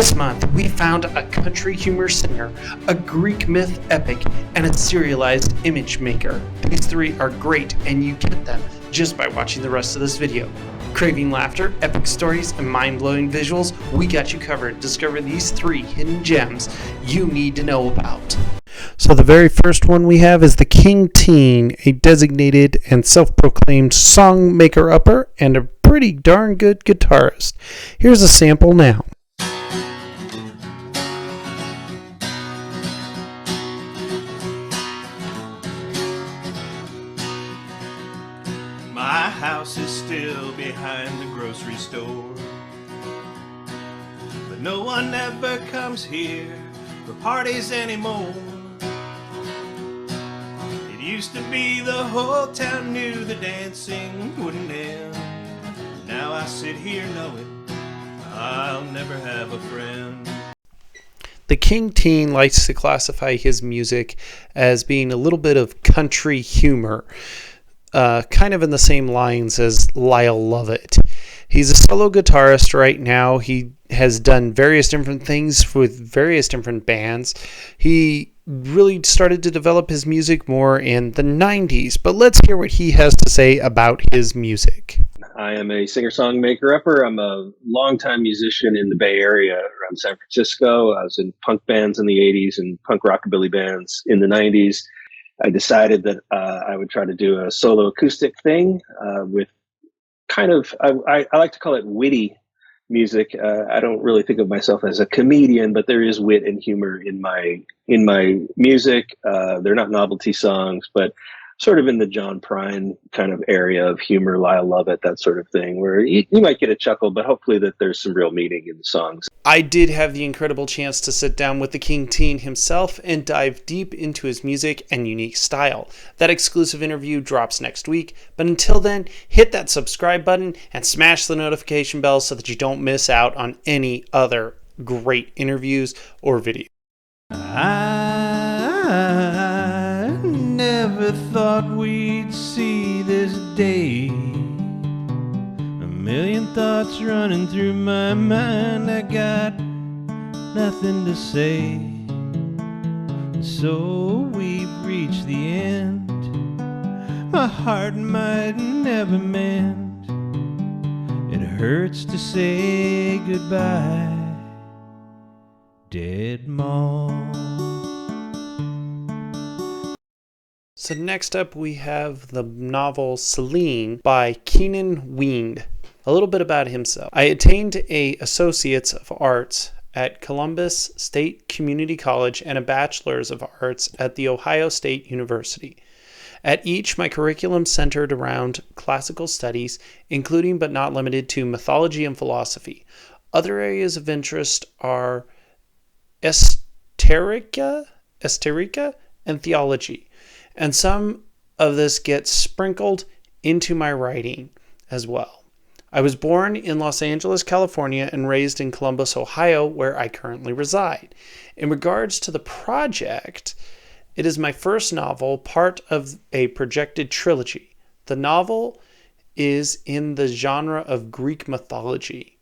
This month, we found a country humor singer, a Greek myth epic, and a serialized image maker. These three are great, and you get them just by watching the rest of this video. Craving laughter, epic stories, and mind-blowing visuals, we got you covered. Discover these three hidden gems you need to know about. So the very first one we have is the King Teen, a designated and self-proclaimed song maker-upper and a pretty darn good guitarist. Here's a sample now. My house is still behind the grocery store, but no one ever comes here for parties anymore. It used to be the whole town knew the dancing wouldn't end. Now I sit here knowing I'll never have a friend. The King Teen likes to classify his music as being a little bit of country humor. Kind of in the same lines as Lyle Lovett. He's a solo guitarist right now. He has done various different things with various different bands. He really started to develop his music more in the 90s, but let's hear what he has to say about his music. I am a singer-songmaker-upper. I'm a longtime musician in the Bay Area around San Francisco. I was in punk bands in the 80s and punk rockabilly bands in the 90s. I decided that I would try to do a solo acoustic thing with kind of, I like to call it witty music. I don't really think of myself as a comedian, but there is wit and humor in my music. They're not novelty songs, but sort of in the John Prine kind of area of humor, Lyle Lovett, that sort of thing, where you might get a chuckle, but hopefully that there's some real meaning in the songs. I did have the incredible chance to sit down with the King Teen himself and dive deep into his music and unique style. That exclusive interview drops next week, but until then, hit that subscribe button and smash the notification bell so that you don't miss out on any other great interviews or videos. I never thought we'd see this day. A million thoughts running through my mind. I got nothing to say. So we've reached the end. My heart might never mend. It hurts to say goodbye. Dead Mom. So next up we have the novel Selene by Keenan Weine. A little bit about himself. I attained a Associates of Arts at Columbus State Community College and a Bachelor's of Arts at The Ohio State University. At each, my curriculum centered around classical studies, including but not limited to mythology and philosophy. Other areas of interest are esoterica, and theology. And some of this gets sprinkled into my writing as well. I was born in Los Angeles, California, and raised in Columbus, Ohio, where I currently reside. In regards to the project, it is my first novel, part of a projected trilogy. The novel is in the genre of Greek mythology.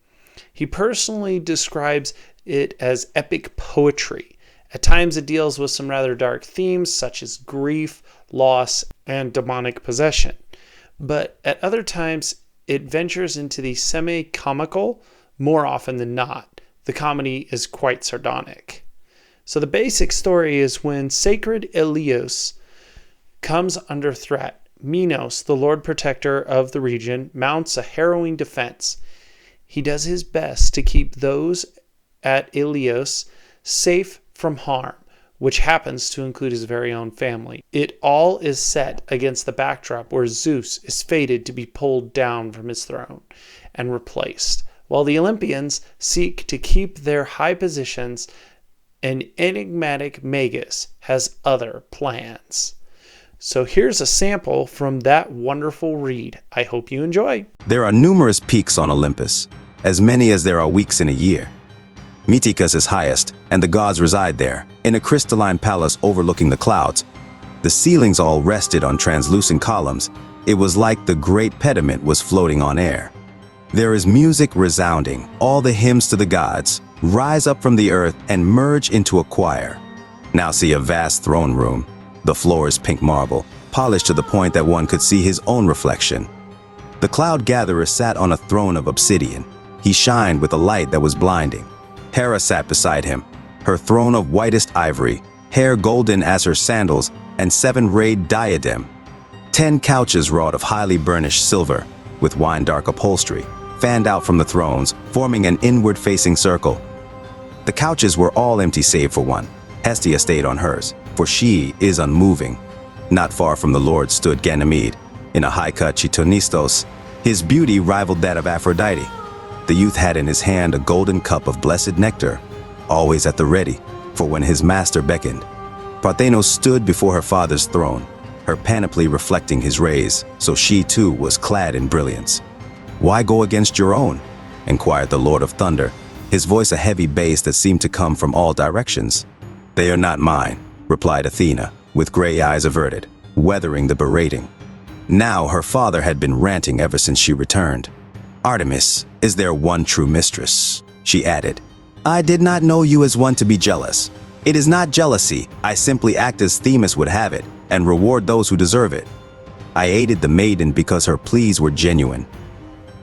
He personally describes it as epic poetry. At times it deals with some rather dark themes such as grief, loss, and demonic possession. But at other times it ventures into the semi-comical more often than not. The comedy is quite sardonic. So the basic story is when sacred Ilios comes under threat, Minos, the Lord Protector of the region, mounts a harrowing defense. He does his best to keep those at Ilios safe from harm, which happens to include his very own family. It all is set against the backdrop where Zeus is fated to be pulled down from his throne and replaced, while the Olympians seek to keep their high positions, and enigmatic Magus has other plans. So here's a sample from that wonderful read. I hope you enjoy. There are numerous peaks on Olympus, as many as there are weeks in a year. Mythicus is highest, and the gods reside there, in a crystalline palace overlooking the clouds. The ceilings all rested on translucent columns. It was like the great pediment was floating on air. There is music resounding, all the hymns to the gods, rise up from the earth and merge into a choir. Now see a vast throne room. The floor is pink marble, polished to the point that one could see his own reflection. The cloud gatherer sat on a throne of obsidian. He shined with a light that was blinding. Hera sat beside him, her throne of whitest ivory, hair golden as her sandals, and 7-rayed diadem. 10 couches wrought of highly burnished silver, with wine-dark upholstery, fanned out from the thrones, forming an inward-facing circle. The couches were all empty save for one. Hestia stayed on hers, for she is unmoving. Not far from the Lord stood Ganymede, in a high-cut chitonistos. His beauty rivaled that of Aphrodite. The youth had in his hand a golden cup of blessed nectar, always at the ready, for when his master beckoned. Parthenos stood before her father's throne, her panoply reflecting his rays, so she too was clad in brilliance. "Why go against your own?" inquired the Lord of Thunder, his voice a heavy bass that seemed to come from all directions. "They are not mine," replied Athena, with gray eyes averted, weathering the berating. Now her father had been ranting ever since she returned. "Artemis is their one true mistress," she added. "I did not know you as one to be jealous. It is not jealousy, I simply act as Themis would have it, and reward those who deserve it. I aided the maiden because her pleas were genuine.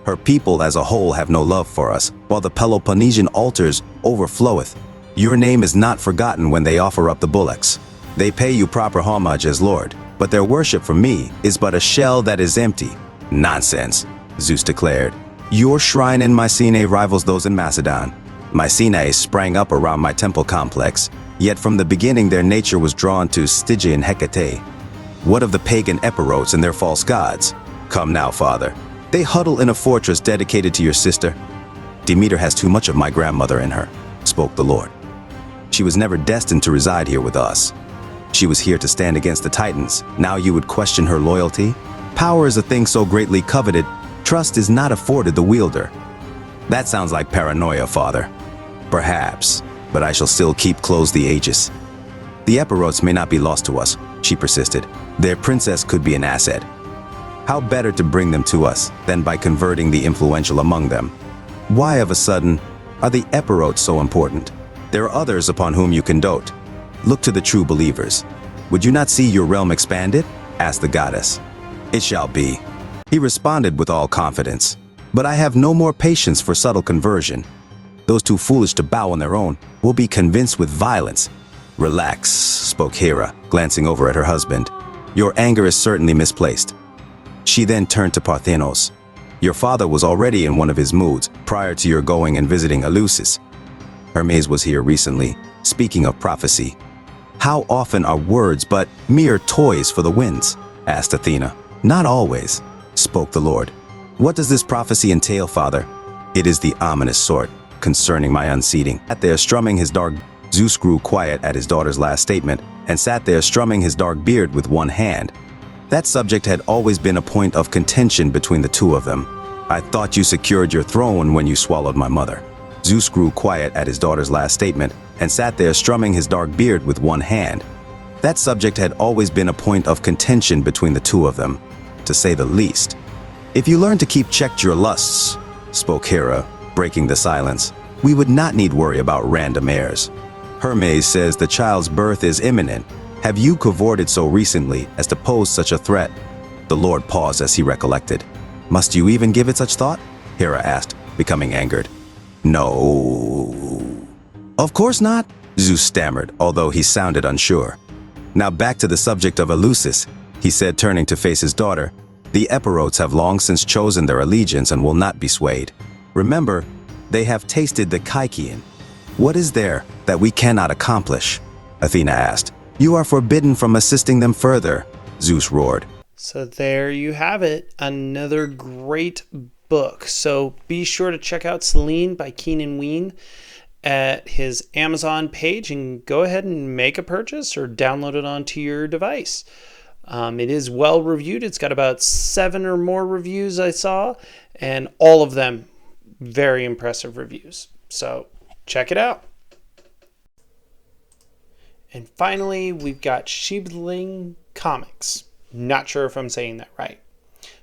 Her people as a whole have no love for us, while the Peloponnesian altars overfloweth. Your name is not forgotten when they offer up the bullocks. They pay you proper homage as Lord, but their worship for me is but a shell that is empty." "Nonsense," Zeus declared. "Your shrine in Mycenae rivals those in Macedon. Mycenae sprang up around my temple complex, yet from the beginning their nature was drawn to Stygian Hecate. What of the pagan Epirotes and their false gods? Come now, father. They huddle in a fortress dedicated to your sister. Demeter has too much of my grandmother in her," spoke the Lord. "She was never destined to reside here with us. She was here to stand against the Titans. Now you would question her loyalty? Power is a thing so greatly coveted, trust is not afforded the wielder." "That sounds like paranoia, father." "Perhaps, but I shall still keep close the aegis." "The Epirotes may not be lost to us," she persisted. "Their princess could be an asset. How better to bring them to us than by converting the influential among them? Why of a sudden are the Epirotes so important? There are others upon whom you can dote. Look to the true believers. Would you not see your realm expanded?" asked the goddess. "It shall be," he responded with all confidence. "But I have no more patience for subtle conversion. Those too foolish to bow on their own will be convinced with violence." "Relax," spoke Hera, glancing over at her husband. "Your anger is certainly misplaced." She then turned to Parthenos. "Your father was already in one of his moods prior to your going and visiting Eleusis. Hermes was here recently, speaking of prophecy. How often are words but mere toys for the winds?" asked Athena. "Not always," spoke the Lord. "What does this prophecy entail, father?" "It is the ominous sort, concerning my unseating." Sat there strumming his dark. Zeus grew quiet at his daughter's last statement and sat there strumming his dark beard with one hand. That subject had always been a point of contention between the two of them. "I thought you secured your throne when you swallowed my mother." Zeus grew quiet at his daughter's last statement and sat there strumming his dark beard with one hand. That subject had always been a point of contention between the two of them, to say the least. "If you learn to keep checked your lusts," spoke Hera, breaking the silence, "we would not need worry about random heirs. Hermes says the child's birth is imminent. Have you cavorted so recently as to pose such a threat?" The Lord paused as he recollected. "Must you even give it such thought?" Hera asked, becoming angered. "No." "Of course not," Zeus stammered, although he sounded unsure. "Now back to the subject of Eleusis," he said, turning to face his daughter. "The Epirotes have long since chosen their allegiance and will not be swayed. Remember, they have tasted the Kykean. What is there that we cannot accomplish?" Athena asked. "You are forbidden from assisting them further," Zeus roared. So there you have it, another great book. So be sure to check out Selene by Keenan Weine at his Amazon page and go ahead and make a purchase or download it onto your device. It is well reviewed. It's got about 7 or more reviews I saw, and all of them very impressive reviews. So check it out. And finally, we've got Shlepzig.Comics. Not sure if I'm saying that right.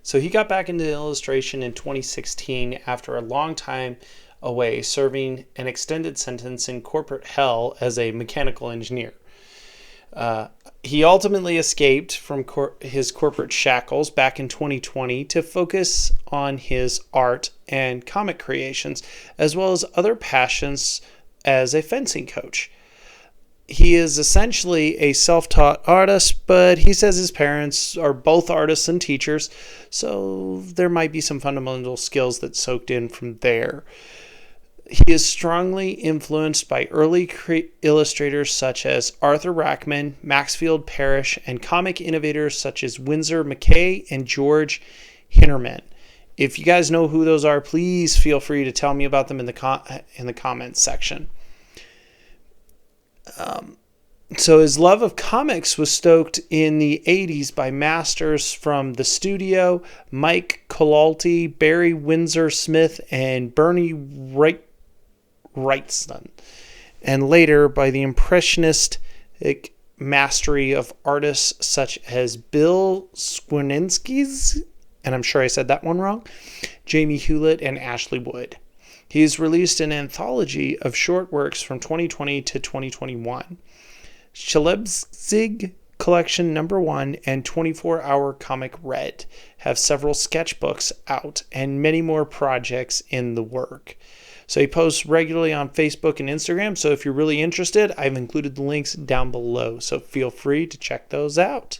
So he got back into illustration in 2016 after a long time away, serving an extended sentence in corporate hell as a mechanical engineer. He ultimately escaped from his corporate shackles back in 2020 to focus on his art and comic creations, as well as other passions as a fencing coach. He is essentially a self-taught artist, but he says his parents are both artists and teachers, so there might be some fundamental skills that soaked in from there. He is strongly influenced by early illustrators such as Arthur Rackman, Maxfield Parrish, and comic innovators such as Winsor McKay and George Hinnerman. If you guys know who those are, please feel free to tell me about them in the comments section. So his love of comics was stoked in the 80s by masters from The Studio, Mike Colautti, Barry Windsor Smith, and Bernie Wrightson, and later by the impressionistic mastery of artists such as Bill Swinensky's, and I'm sure I said that one wrong, Jamie Hewlett, and Ashley Wood. He has released an anthology of short works from 2020 to 2021. Shlepzig Collection Number 1 and 24-Hour Comic Red have several sketchbooks out and many more projects in the work. So he posts regularly on Facebook and Instagram, so if you're really interested, I've included the links down below, so feel free to check those out.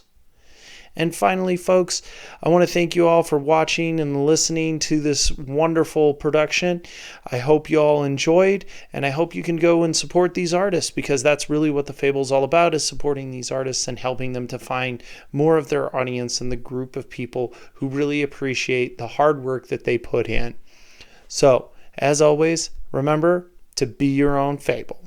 And finally, folks, I want to thank you all for watching and listening to this wonderful production. I hope you all enjoyed, and I hope you can go and support these artists, because that's really what the Fable is all about, is supporting these artists and helping them to find more of their audience and the group of people who really appreciate the hard work that they put in. So, as always, remember to be your own Fable.